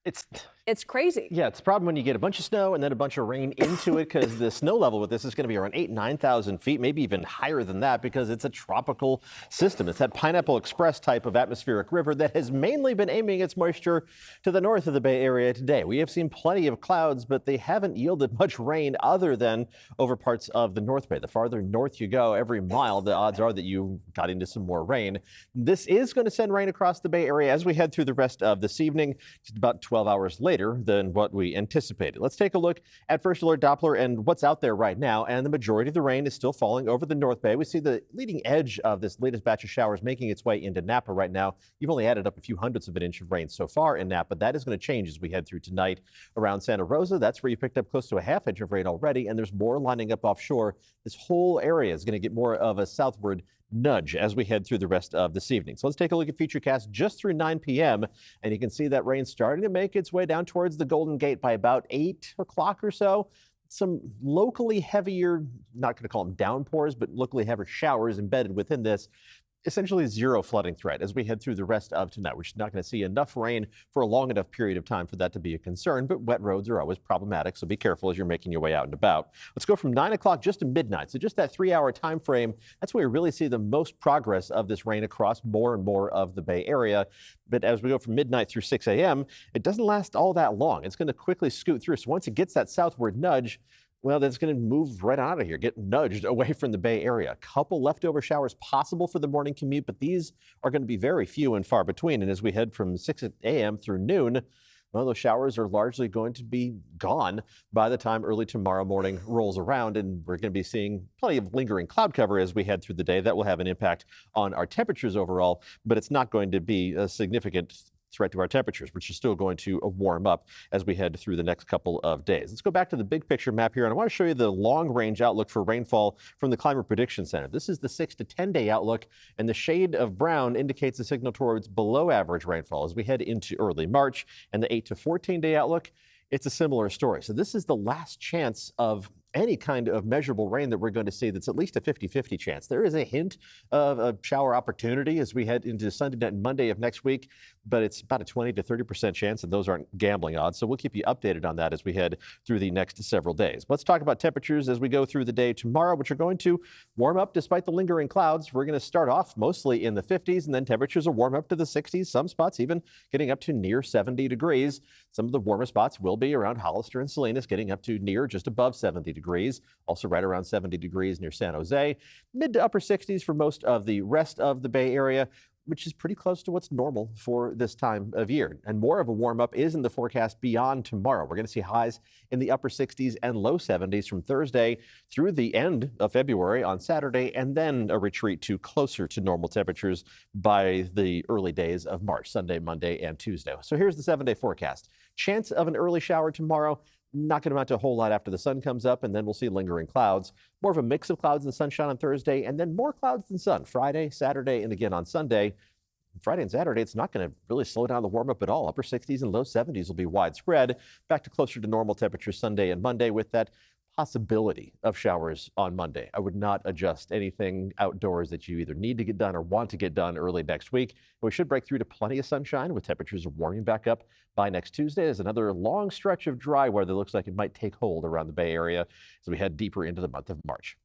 It's It's crazy. Yeah, it's a problem when you get a bunch of snow and then a bunch of rain into it because the snow level with this is going to be around 9,000 feet, maybe even higher than that because it's a tropical system. It's that Pineapple Express type of atmospheric river that has mainly been aiming its moisture to the north of the Bay Area today. We have seen plenty of clouds, but they haven't yielded much rain other than over parts of the North Bay. The farther north you go, every mile, the odds are that you got into some more rain. This is going to send rain across the Bay Area as we head through the rest of this evening, just about 12 hours later than what we anticipated. Let's take a look at First Alert Doppler and what's out there right now. And the majority of the rain is still falling over the North Bay. We see the leading edge of this latest batch of showers making its way into Napa right now. You've only added up a few hundredths of an inch of rain so far in Napa. That is going to change as we head through tonight around Santa Rosa. That's where you picked up close to a half inch of rain already, and there's more lining up offshore. This whole area is going to get more of a southward nudge as we head through the rest of this evening. So let's take a look at Futurecast just through 9 p.m. and you can see that rain starting to make its way down towards the Golden Gate by about 8 o'clock or so. Some locally heavier, not going to call them downpours, but locally heavier showers embedded within this. Essentially zero flooding threat as we head through the rest of tonight. We're just not going to see enough rain for a long enough period of time for that to be a concern, but wet roads are always problematic, so be careful as you're making your way out and about. Let's go from 9 o'clock just to midnight. So just that 3-hour time frame, that's where we really see the most progress of this rain across more and more of the Bay Area. But as we go from midnight through 6 a.m., it doesn't last all that long. It's going to quickly scoot through. So once it gets that southward nudge, well, that's going to move right out of here, get nudged away from the Bay Area. A couple leftover showers possible for the morning commute, but these are going to be very few and far between. And as we head from 6 a.m. through noon, well, those showers are largely going to be gone by the time early tomorrow morning rolls around, and we're going to be seeing plenty of lingering cloud cover as we head through the day. That will have an impact on our temperatures overall, but it's not going to be a significant threat to our temperatures, which is still going to warm up as we head through the next couple of days. Let's go back to the big picture map here, and I want to show you the long-range outlook for rainfall from the Climate Prediction Center. This is the 6 to 10-day outlook, and the shade of brown indicates a signal towards below average rainfall as we head into early March, and the 8 to 14-day outlook, it's a similar story. So this is the last chance of any kind of measurable rain that we're going to see that's at least a 50-50 chance. There is a hint of a shower opportunity as we head into Sunday and Monday of next week, but it's about a 20 to 30% chance, and those aren't gambling odds. So we'll keep you updated on that as we head through the next several days. Let's talk about temperatures as we go through the day tomorrow, which are going to warm up despite the lingering clouds. We're going to start off mostly in the 50s, and then temperatures will warm up to the 60s, some spots even getting up to near 70 degrees. Some of the warmer spots will be around Hollister and Salinas, getting up to near just above 70 degrees. Also right around 70 degrees near San Jose. Mid to upper 60s for most of the rest of the Bay Area, which is pretty close to what's normal for this time of year. And more of a warm up is in the forecast beyond tomorrow. We're going to see highs in the upper 60s and low 70s from Thursday through the end of February on Saturday, and then a retreat to closer to normal temperatures by the early days of March, Sunday, Monday, and Tuesday. So here's the 7-day forecast. Chance of an early shower tomorrow. Not going to amount to a whole lot after the sun comes up, and then we'll see lingering clouds. More of a mix of clouds and sunshine on Thursday, and then more clouds than sun Friday, Saturday, and again on Sunday. Friday and Saturday, it's not going to really slow down the warm up at all. Upper 60s and low 70s will be widespread. Back to closer to normal temperatures Sunday and Monday with that possibility of showers on Monday. I would not adjust anything outdoors that you either need to get done or want to get done early next week. We should break through to plenty of sunshine with temperatures warming back up by next Tuesday as another long stretch of dry weather looks like it might take hold around the Bay Area as we head deeper into the month of March.